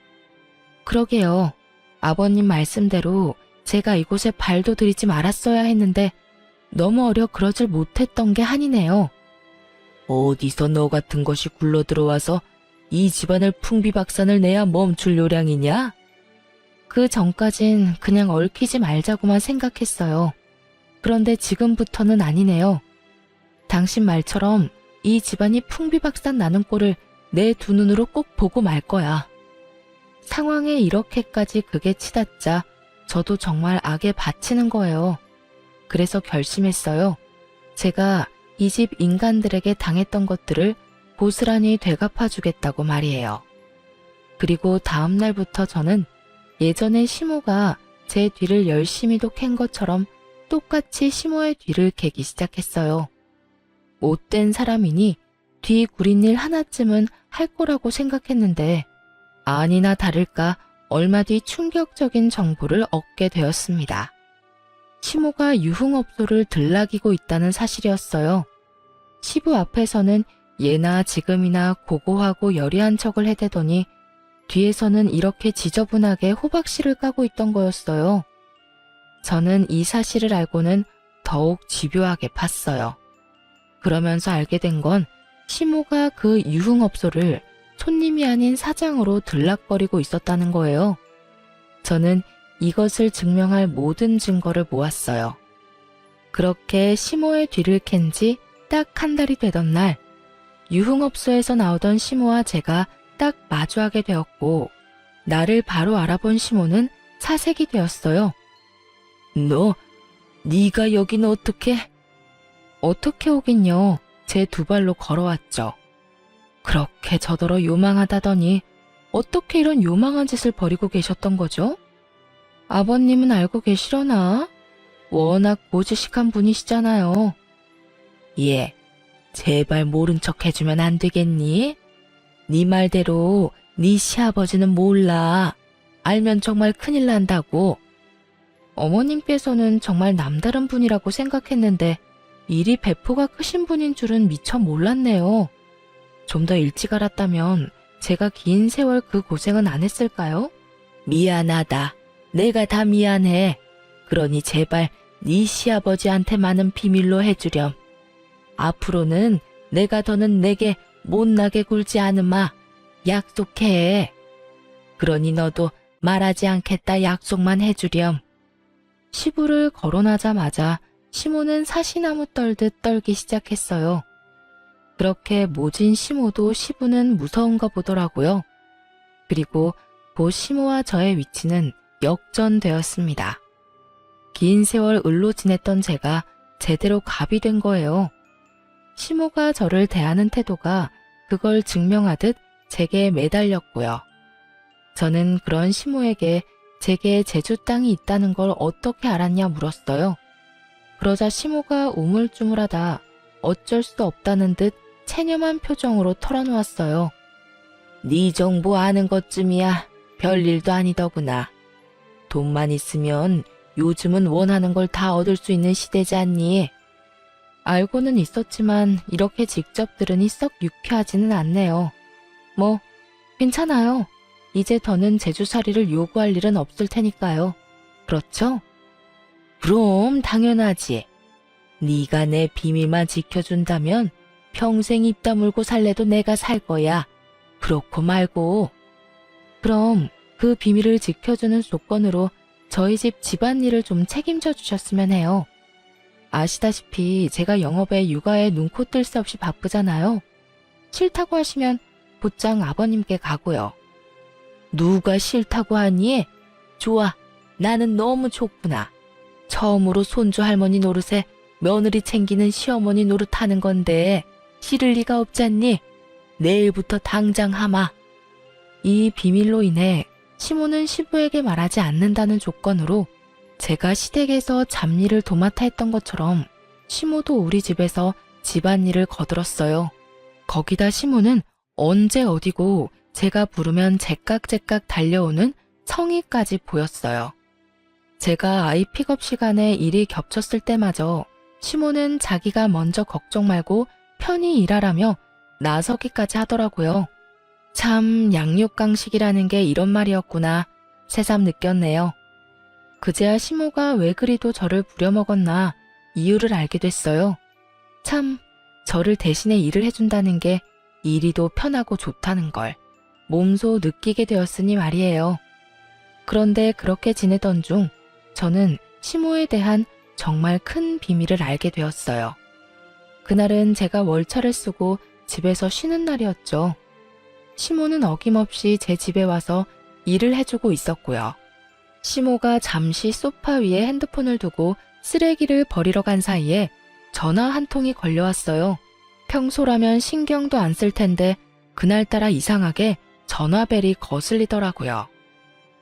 그러게요. 아버님 말씀대로 제가 이곳에 발도 들이지 말았어야 했는데 너무 어려 그러질 못했던 게 한이네요. 어디서 너 같은 것이 굴러 들어와서 이 집안을 풍비박산을 내야 멈출 요량이냐? 그 전까진 그냥 얽히지 말자고만 생각했어요. 그런데 지금부터는 아니네요. 당신 말처럼 이 집안이 풍비박산 나는 꼴을 내 두 눈으로 꼭 보고 말 거야. 상황에 이렇게까지 극에 치닫자 저도 정말 악에 바치는 거예요. 그래서 결심했어요. 제가 이 집 인간들에게 당했던 것들을 고스란히 되갚아주겠다고 말이에요. 그리고 다음 날부터 저는 예전에 시모가 제 뒤를 열심히도 캔 것처럼 똑같이 시모의 뒤를 캐기 시작했어요. 못된 사람이니 뒤 구린 일 하나쯤은 할 거라고 생각했는데 아니나 다를까 얼마 뒤 충격적인 정보를 얻게 되었습니다. 시모가 유흥업소를 들락이고 있다는 사실이었어요. 시부 앞에서는 예나 지금이나 고고하고 여리한 척을 해대더니 뒤에서는 이렇게 지저분하게 호박씨를 까고 있던 거였어요. 저는 이 사실을 알고는 더욱 집요하게 팠어요. 그러면서 알게 된 건 시모가 그 유흥업소를 손님이 아닌 사장으로 들락거리고 있었다는 거예요. 저는 이것을 증명할 모든 증거를 모았어요. 그렇게 시모의 뒤를 캔 지 딱 한 달이 되던 날, 유흥업소에서 나오던 시모와 제가 딱 마주하게 되었고, 나를 바로 알아본 시모는 사색이 되었어요. 네가 여긴 어떻게? 어떻게 오긴요. 제 두 발로 걸어왔죠. 그렇게 저더러 요망하다더니 어떻게 이런 요망한 짓을 벌이고 계셨던 거죠? 아버님은 알고 계시려나? 워낙 보지식한 분이시잖아요. 예, 제발 모른 척 해주면 안 되겠니? 네 말대로 네 시아버지는 몰라. 알면 정말 큰일 난다고. 어머님께서는 정말 남다른 분이라고 생각했는데 이리 배포가 크신 분인 줄은 미처 몰랐네요. 좀 더 일찍 알았다면 제가 긴 세월 그 고생은 안 했을까요? 미안하다. 내가 다 미안해. 그러니 제발 네 시아버지한테만은 비밀로 해주렴. 앞으로는 내가 더는 내게 못나게 굴지 않으마. 약속해. 그러니 너도 말하지 않겠다 약속만 해주렴. 시부를 거론하자마자 시모는 사시나무 떨듯 떨기 시작했어요. 그렇게 모진 시모도 시부는 무서운가 보더라고요. 그리고 고 시모와 저의 위치는 역전되었습니다. 긴 세월 을로 지냈던 제가 제대로 갑이 된 거예요. 시모가 저를 대하는 태도가 그걸 증명하듯 제게 매달렸고요. 저는 그런 시모에게 제게 제주 땅이 있다는 걸 어떻게 알았냐 물었어요. 그러자 시모가 우물쭈물하다 어쩔 수 없다는 듯 체념한 표정으로 털어놓았어요. 네 정보 아는 것쯤이야 별일도 아니더구나. 돈만 있으면 요즘은 원하는 걸 다 얻을 수 있는 시대지 않니? 알고는 있었지만 이렇게 직접 들으니 썩 유쾌하지는 않네요. 뭐 괜찮아요. 이제 더는 제주살이를 요구할 일은 없을 테니까요. 그렇죠? 그럼 당연하지. 네가 내 비밀만 지켜준다면 평생 입 다물고 살래도 내가 살 거야. 그렇고 말고. 그럼 그 비밀을 지켜주는 조건으로 저희 집 집안일을 좀 책임져 주셨으면 해요. 아시다시피 제가 영업에 육아에 눈코 뜰 새 없이 바쁘잖아요. 싫다고 하시면 곧장 아버님께 가고요. 누가 싫다고 하니? 좋아, 나는 너무 좋구나. 처음으로 손주 할머니 노릇에 며느리 챙기는 시어머니 노릇하는 건데 싫을 리가 없잖니? 내일부터 당장 하마. 이 비밀로 인해 시모는 시부에게 말하지 않는다는 조건으로 제가 시댁에서 잡일을 도맡아 했던 것처럼 시모도 우리 집에서 집안일을 거들었어요. 거기다 시모는 언제 어디고 제가 부르면 제깍제깍 달려오는 성의까지 보였어요. 제가 아이 픽업 시간에 일이 겹쳤을 때마저 시모는 자기가 먼저 걱정 말고 편히 일하라며 나서기까지 하더라고요. 참 양육강식이라는 게 이런 말이었구나 새삼 느꼈네요. 그제야 시모가 왜 그리도 저를 부려먹었나 이유를 알게 됐어요. 참, 저를 대신에 일을 해준다는 게 이리도 편하고 좋다는 걸 몸소 느끼게 되었으니 말이에요. 그런데 그렇게 지내던 중 저는 시모에 대한 정말 큰 비밀을 알게 되었어요. 그날은 제가 월차를 쓰고 집에서 쉬는 날이었죠. 시모는 어김없이 제 집에 와서 일을 해주고 있었고요. 시모가 잠시 소파 위에 핸드폰을 두고 쓰레기를 버리러 간 사이에 전화 한 통이 걸려왔어요. 평소라면 신경도 안 쓸 텐데 그날따라 이상하게 전화벨이 거슬리더라고요.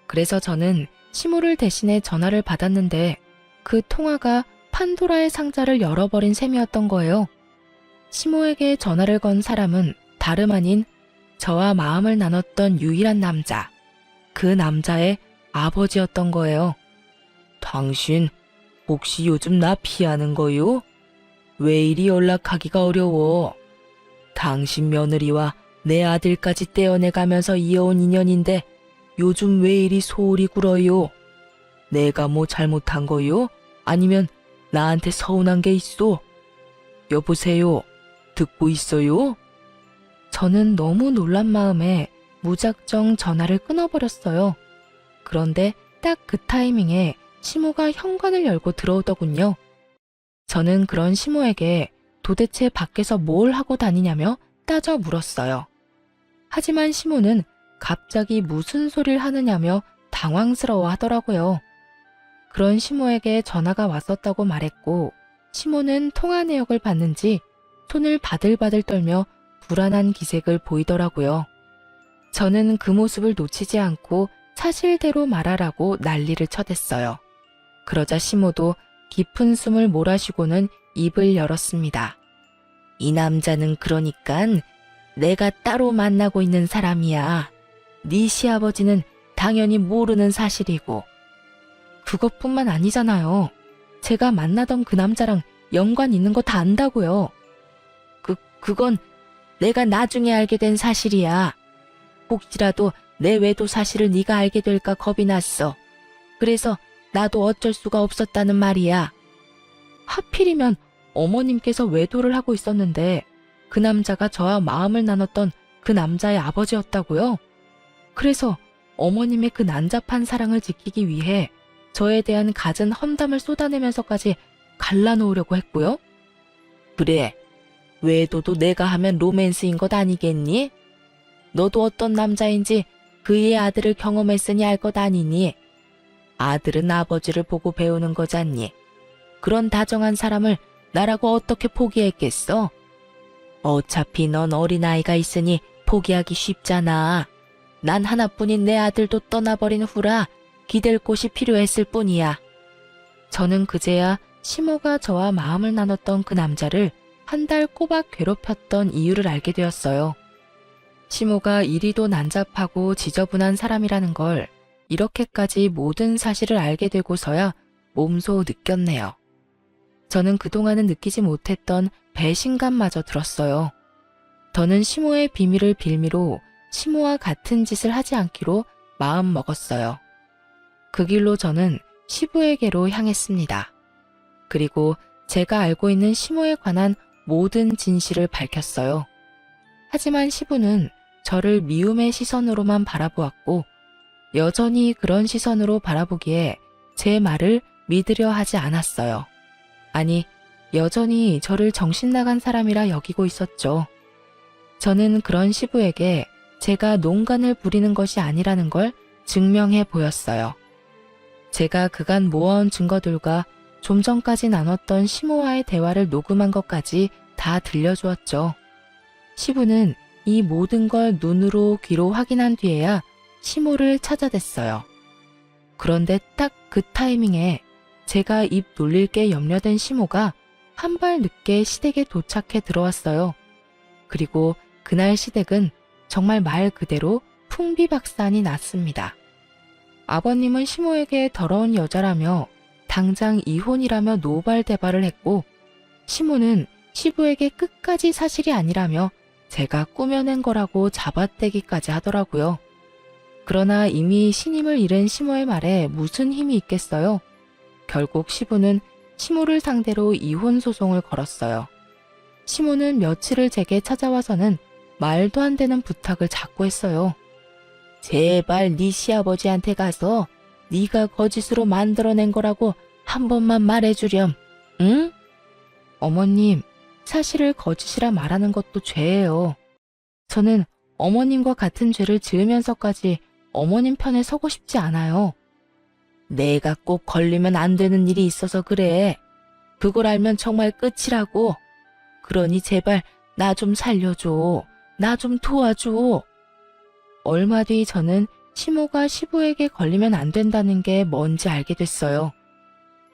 그래서 저는 시모를 대신해 전화를 받았는데 그 통화가 판도라의 상자를 열어버린 셈이었던 거예요. 시모에게 전화를 건 사람은 다름 아닌 저와 마음을 나눴던 유일한 남자, 그 남자의 아버지였던 거예요. 당신 혹시 요즘 나 피하는 거요? 왜 이리 연락하기가 어려워? 당신 며느리와 내 아들까지 떼어내가면서 이어온 인연인데 요즘 왜 이리 소홀히 굴어요? 내가 뭐 잘못한 거요? 아니면 나한테 서운한 게 있어? 여보세요? 듣고 있어요? 저는 너무 놀란 마음에 무작정 전화를 끊어버렸어요. 그런데 딱 그 타이밍에 시모가 현관을 열고 들어오더군요. 저는 그런 시모에게 도대체 밖에서 뭘 하고 다니냐며 따져 물었어요. 하지만 시모는 갑자기 무슨 소리를 하느냐며 당황스러워 하더라고요. 그런 시모에게 전화가 왔었다고 말했고, 시모는 통화 내역을 봤는지 손을 바들바들 떨며 불안한 기색을 보이더라고요. 저는 그 모습을 놓치지 않고 사실대로 말하라고 난리를 쳐댔어요. 그러자 시모도 깊은 숨을 몰아쉬고는 입을 열었습니다. 이 남자는 그러니깐 내가 따로 만나고 있는 사람이야. 네 시아버지는 당연히 모르는 사실이고. 그것뿐만 아니잖아요. 제가 만나던 그 남자랑 연관 있는 거 다 안다고요. 그건 내가 나중에 알게 된 사실이야. 혹시라도 내 외도 사실을 네가 알게 될까 겁이 났어. 그래서 나도 어쩔 수가 없었다는 말이야. 하필이면 어머님께서 외도를 하고 있었는데 그 남자가 저와 마음을 나눴던 그 남자의 아버지였다고요? 그래서 어머님의 그 난잡한 사랑을 지키기 위해 저에 대한 갖은 험담을 쏟아내면서까지 갈라놓으려고 했고요. 그래, 외도도 내가 하면 로맨스인 것 아니겠니? 너도 어떤 남자인지 그의 아들을 경험했으니 알 것 아니니? 아들은 아버지를 보고 배우는 거잖니. 그런 다정한 사람을 나라고 어떻게 포기했겠어? 어차피 넌 어린아이가 있으니 포기하기 쉽잖아. 난 하나뿐인 내 아들도 떠나버린 후라 기댈 곳이 필요했을 뿐이야. 저는 그제야 시모가 저와 마음을 나눴던 그 남자를 한 달 꼬박 괴롭혔던 이유를 알게 되었어요. 시모가 이리도 난잡하고 지저분한 사람이라는 걸 이렇게까지 모든 사실을 알게 되고서야 몸소 느꼈네요. 저는 그동안은 느끼지 못했던 배신감마저 들었어요. 저는 시모의 비밀을 빌미로 시모와 같은 짓을 하지 않기로 마음 먹었어요. 그 길로 저는 시부에게로 향했습니다. 그리고 제가 알고 있는 시모에 관한 모든 진실을 밝혔어요. 하지만 시부는 저를 미움의 시선으로만 바라보았고 여전히 그런 시선으로 바라보기에 제 말을 믿으려 하지 않았어요. 아니, 여전히 저를 정신나간 사람이라 여기고 있었죠. 저는 그런 시부에게 제가 농간을 부리는 것이 아니라는 걸 증명해 보였어요. 제가 그간 모아온 증거들과 좀 전까지 나눴던 시모와의 대화를 녹음한 것까지 다 들려주었죠. 시부는 이 모든 걸 눈으로 귀로 확인한 뒤에야 시모를 찾아댔어요. 그런데 딱 그 타이밍에 제가 입 놀릴 게 염려된 시모가 한 발 늦게 시댁에 도착해 들어왔어요. 그리고 그날 시댁은 정말 말 그대로 풍비박산이 났습니다. 아버님은 시모에게 더러운 여자라며 당장 이혼이라며 노발대발을 했고 시모는 시부에게 끝까지 사실이 아니라며 제가 꾸며낸 거라고 잡아떼기까지 하더라고요. 그러나 이미 신임을 잃은 시모의 말에 무슨 힘이 있겠어요? 결국 시부는 시모를 상대로 이혼 소송을 걸었어요. 시모는 며칠을 제게 찾아와서는 말도 안 되는 부탁을 자꾸 했어요. 제발 네 시아버지한테 가서 네가 거짓으로 만들어낸 거라고 한 번만 말해주렴. 응? 어머님, 사실을 거짓이라 말하는 것도 죄예요. 저는 어머님과 같은 죄를 지으면서까지 어머님 편에 서고 싶지 않아요. 내가 꼭 걸리면 안 되는 일이 있어서 그래. 그걸 알면 정말 끝이라고. 그러니 제발 나 좀 살려줘. 나 좀 도와줘. 얼마 뒤 저는 시모가 시부에게 걸리면 안 된다는 게 뭔지 알게 됐어요.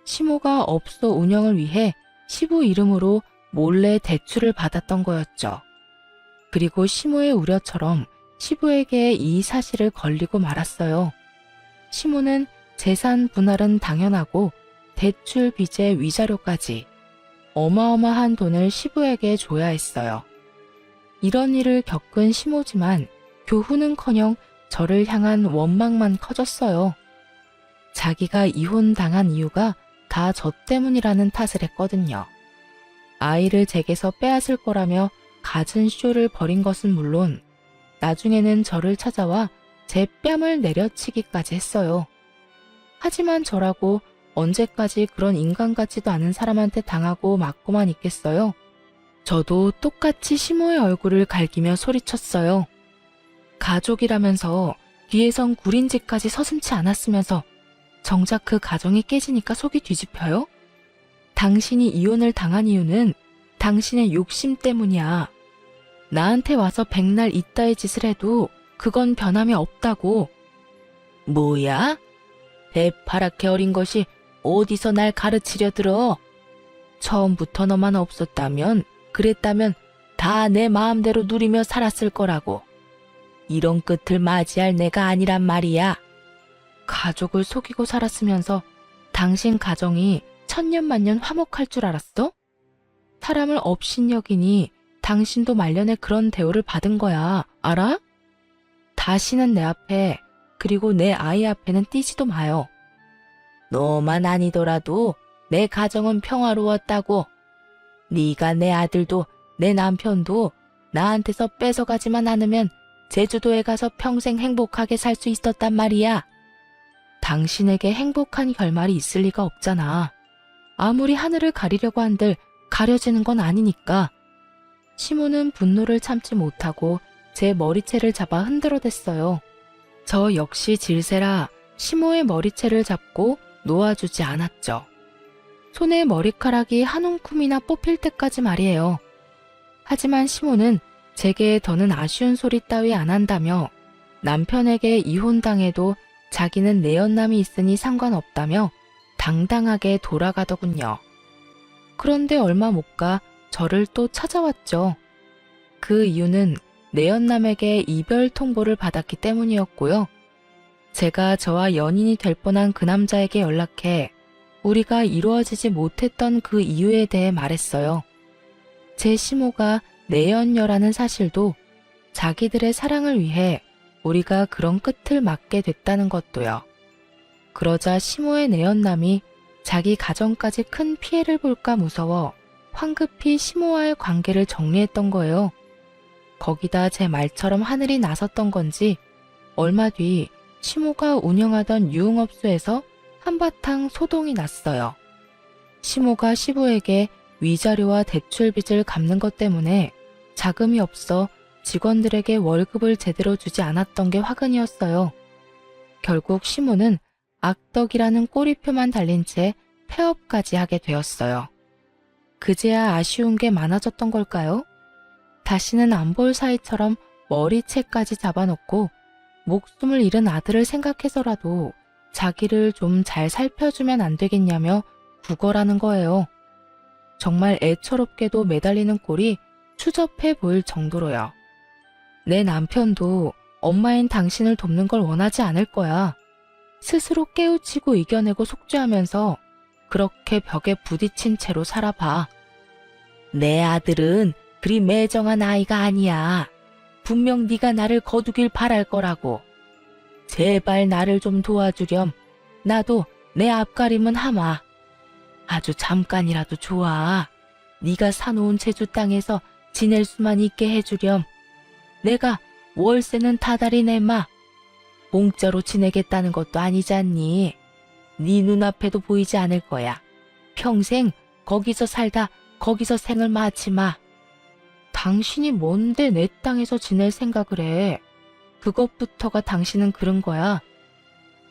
시모가 업소 운영을 위해 시부 이름으로 몰래 대출을 받았던 거였죠. 그리고 시모의 우려처럼 시부에게 이 사실을 걸리고 말았어요. 시모는 재산 분할은 당연하고 대출 빚의 위자료까지 어마어마한 돈을 시부에게 줘야 했어요. 이런 일을 겪은 시모지만 교훈은커녕 저를 향한 원망만 커졌어요. 자기가 이혼당한 이유가 다 저 때문이라는 탓을 했거든요. 아이를 제게서 빼앗을 거라며 갖은 쇼를 벌인 것은 물론 나중에는 저를 찾아와 제 뺨을 내려치기까지 했어요. 하지만 저라고 언제까지 그런 인간 같지도 않은 사람한테 당하고 맞고만 있겠어요? 저도 똑같이 시모의 얼굴을 갈기며 소리쳤어요. 가족이라면서 뒤에선 구린짓까지 서슴지 않았으면서 정작 그 가정이 깨지니까 속이 뒤집혀요? 당신이 이혼을 당한 이유는 당신의 욕심 때문이야. 나한테 와서 백날 이따의 짓을 해도 그건 변함이 없다고. 뭐야? 대파랗게 어린 것이 어디서 날 가르치려 들어? 처음부터 너만 없었다면, 그랬다면 다 내 마음대로 누리며 살았을 거라고. 이런 끝을 맞이할 내가 아니란 말이야. 가족을 속이고 살았으면서 당신 가정이 천년만년 화목할 줄 알았어? 사람을 업신여기니 당신도 말년에 그런 대우를 받은 거야. 알아? 다시는 내 앞에, 그리고 내 아이 앞에는 띄지도 마요. 너만 아니더라도 내 가정은 평화로웠다고. 네가 내 아들도 내 남편도 나한테서 뺏어가지만 않으면 제주도에 가서 평생 행복하게 살 수 있었단 말이야. 당신에게 행복한 결말이 있을 리가 없잖아. 아무리 하늘을 가리려고 한들 가려지는 건 아니니까. 시모는 분노를 참지 못하고 제 머리채를 잡아 흔들어댔어요. 저 역시 질세라 시모의 머리채를 잡고 놓아주지 않았죠. 손에 머리카락이 한 움큼이나 뽑힐 때까지 말이에요. 하지만 시모는 제게 더는 아쉬운 소리 따위 안 한다며 남편에게 이혼당해도 자기는 내연남이 있으니 상관없다며 당당하게 돌아가더군요. 그런데 얼마 못 가 저를 또 찾아왔죠. 그 이유는 내연남에게 이별 통보를 받았기 때문이었고요. 제가 저와 연인이 될 뻔한 그 남자에게 연락해 우리가 이루어지지 못했던 그 이유에 대해 말했어요. 제 시모가 내연녀라는 사실도 자기들의 사랑을 위해 우리가 그런 끝을 맞게 됐다는 것도요. 그러자 시모의 내연남이 자기 가정까지 큰 피해를 볼까 무서워 황급히 시모와의 관계를 정리했던 거예요. 거기다 제 말처럼 하늘이 나섰던 건지 얼마 뒤 시모가 운영하던 유흥업소에서 한바탕 소동이 났어요. 시모가 시부에게 위자료와 대출 빚을 갚는 것 때문에 자금이 없어 직원들에게 월급을 제대로 주지 않았던 게 화근이었어요. 결국 시모는 악덕이라는 꼬리표만 달린 채 폐업까지 하게 되었어요. 그제야 아쉬운 게 많아졌던 걸까요? 다시는 안 볼 사이처럼 머리채까지 잡아놓고 목숨을 잃은 아들을 생각해서라도 자기를 좀 잘 살펴주면 안 되겠냐며 구걸하는 거예요. 정말 애처롭게도 매달리는 꼴이 추접해 보일 정도로요. 내 남편도 엄마인 당신을 돕는 걸 원하지 않을 거야. 스스로 깨우치고 이겨내고 속죄하면서 그렇게 벽에 부딪힌 채로 살아봐. 내 아들은 그리 매정한 아이가 아니야. 분명 네가 나를 거두길 바랄 거라고. 제발 나를 좀 도와주렴. 나도 내 앞가림은 하마. 아주 잠깐이라도 좋아. 네가 사놓은 제주 땅에서 지낼 수만 있게 해주렴. 내가 월세는 다달이 내마. 공짜로 지내겠다는 것도 아니잖니. 네 눈앞에도 보이지 않을 거야. 평생 거기서 살다 거기서 생을 마치 마. 당신이 뭔데 내 땅에서 지낼 생각을 해. 그것부터가 당신은 그런 거야.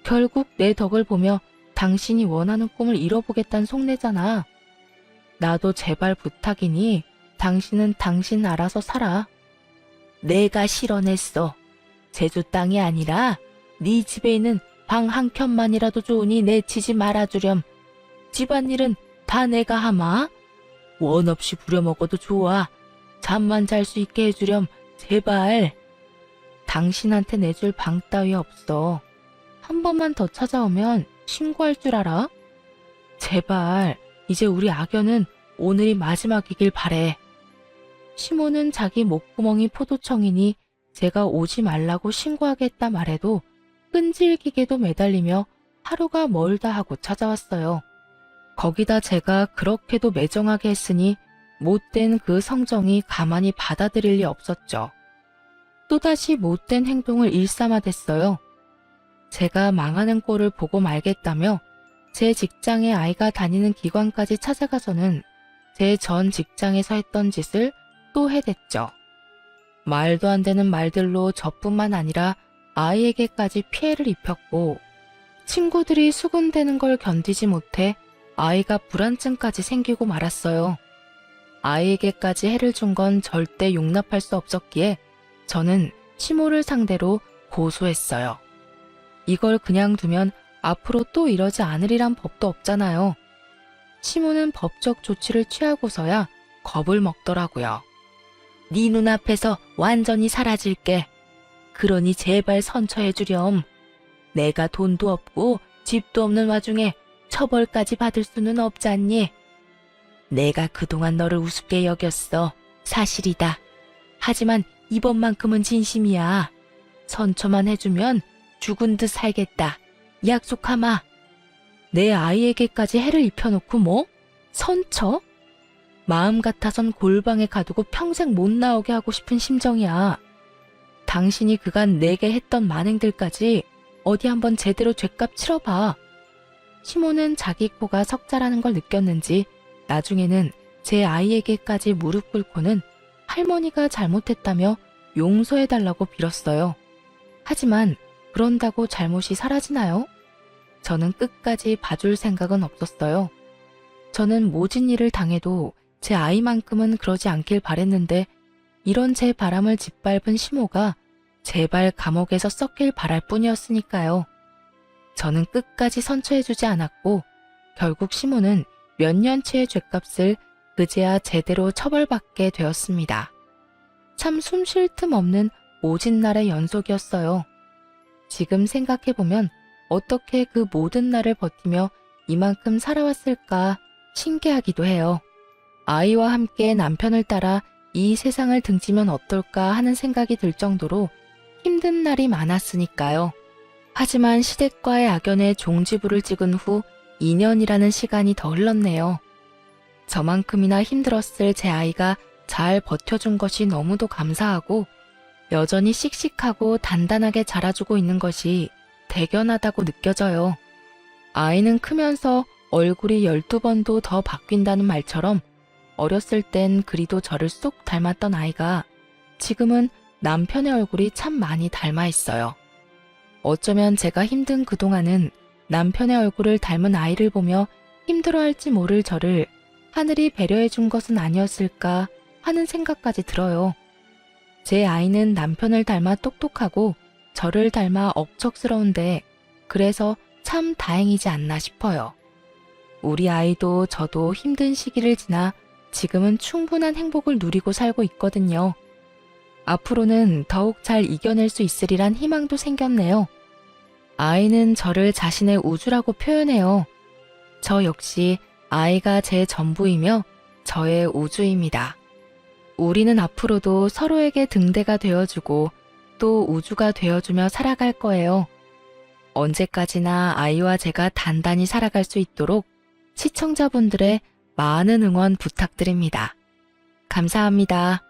결국 내 덕을 보며 당신이 원하는 꿈을 이뤄보겠다는 속내잖아. 나도 제발 부탁이니 당신은 당신 알아서 살아. 내가 실언했어. 제주 땅이 아니라 네 집에 있는 방 한 켠만이라도 좋으니 내치지 말아주렴. 집안일은 다 내가 하마. 원 없이 부려먹어도 좋아. 잠만 잘 수 있게 해주렴. 제발. 당신한테 내줄 방 따위 없어. 한 번만 더 찾아오면 신고할 줄 알아? 제발. 이제 우리 악연은 오늘이 마지막이길 바래. 시모는 자기 목구멍이 포도청이니 제가 오지 말라고 신고하겠다 말해도 끈질기게도 매달리며 하루가 멀다 하고 찾아왔어요. 거기다 제가 그렇게도 매정하게 했으니 못된 그 성정이 가만히 받아들일 리 없었죠. 또다시 못된 행동을 일삼아댔어요. 제가 망하는 꼴을 보고 말겠다며 제 직장에 아이가 다니는 기관까지 찾아가서는 제 전 직장에서 했던 짓을 또 해댔죠. 말도 안 되는 말들로 저뿐만 아니라 아이에게까지 피해를 입혔고 친구들이 수군대는 걸 견디지 못해 아이가 불안증까지 생기고 말았어요. 아이에게까지 해를 준 건 절대 용납할 수 없었기에 저는 시모를 상대로 고소했어요. 이걸 그냥 두면 앞으로 또 이러지 않으리란 법도 없잖아요. 시모는 법적 조치를 취하고서야 겁을 먹더라고요. 네 눈앞에서 완전히 사라질게. 그러니 제발 선처해주렴. 내가 돈도 없고 집도 없는 와중에 처벌까지 받을 수는 없잖니. 내가 그동안 너를 우습게 여겼어. 사실이다. 하지만 이번만큼은 진심이야. 선처만 해주면 죽은 듯 살겠다. 약속하마. 내 아이에게까지 해를 입혀놓고 뭐? 선처? 마음 같아선 골방에 가두고 평생 못 나오게 하고 싶은 심정이야. 당신이 그간 내게 했던 만행들까지 어디 한번 제대로 죗값 치러봐. 시모는 자기 코가 석자라는 걸 느꼈는지 나중에는 제 아이에게까지 무릎 꿇고는 할머니가 잘못했다며 용서해달라고 빌었어요. 하지만 그런다고 잘못이 사라지나요? 저는 끝까지 봐줄 생각은 없었어요. 저는 모진 일을 당해도 제 아이만큼은 그러지 않길 바랬는데 이런 제 바람을 짓밟은 시모가 제발 감옥에서 썩길 바랄 뿐이었으니까요. 저는 끝까지 선처해주지 않았고 결국 시모는 몇 년치의 죗값을 그제야 제대로 처벌받게 되었습니다. 참 숨 쉴 틈 없는 모진 날의 연속이었어요. 지금 생각해보면 어떻게 그 모든 날을 버티며 이만큼 살아왔을까 신기하기도 해요. 아이와 함께 남편을 따라 이 세상을 등지면 어떨까 하는 생각이 들 정도로 힘든 날이 많았으니까요. 하지만 시댁과의 악연에 종지부를 찍은 후 2년이라는 시간이 더 흘렀네요. 저만큼이나 힘들었을 제 아이가 잘 버텨준 것이 너무도 감사하고 여전히 씩씩하고 단단하게 자라주고 있는 것이 대견하다고 느껴져요. 아이는 크면서 얼굴이 12번도 더 바뀐다는 말처럼 어렸을 땐 그리도 저를 쏙 닮았던 아이가 지금은 남편의 얼굴이 참 많이 닮아 있어요. 어쩌면 제가 힘든 그동안은 남편의 얼굴을 닮은 아이를 보며 힘들어할지 모를 저를 하늘이 배려해 준 것은 아니었을까 하는 생각까지 들어요. 제 아이는 남편을 닮아 똑똑하고 저를 닮아 억척스러운데 그래서 참 다행이지 않나 싶어요. 우리 아이도 저도 힘든 시기를 지나 지금은 충분한 행복을 누리고 살고 있거든요. 앞으로는 더욱 잘 이겨낼 수 있으리란 희망도 생겼네요. 아이는 저를 자신의 우주라고 표현해요. 저 역시 아이가 제 전부이며 저의 우주입니다. 우리는 앞으로도 서로에게 등대가 되어주고 또 우주가 되어주며 살아갈 거예요. 언제까지나 아이와 제가 단단히 살아갈 수 있도록 시청자분들의 많은 응원 부탁드립니다. 감사합니다.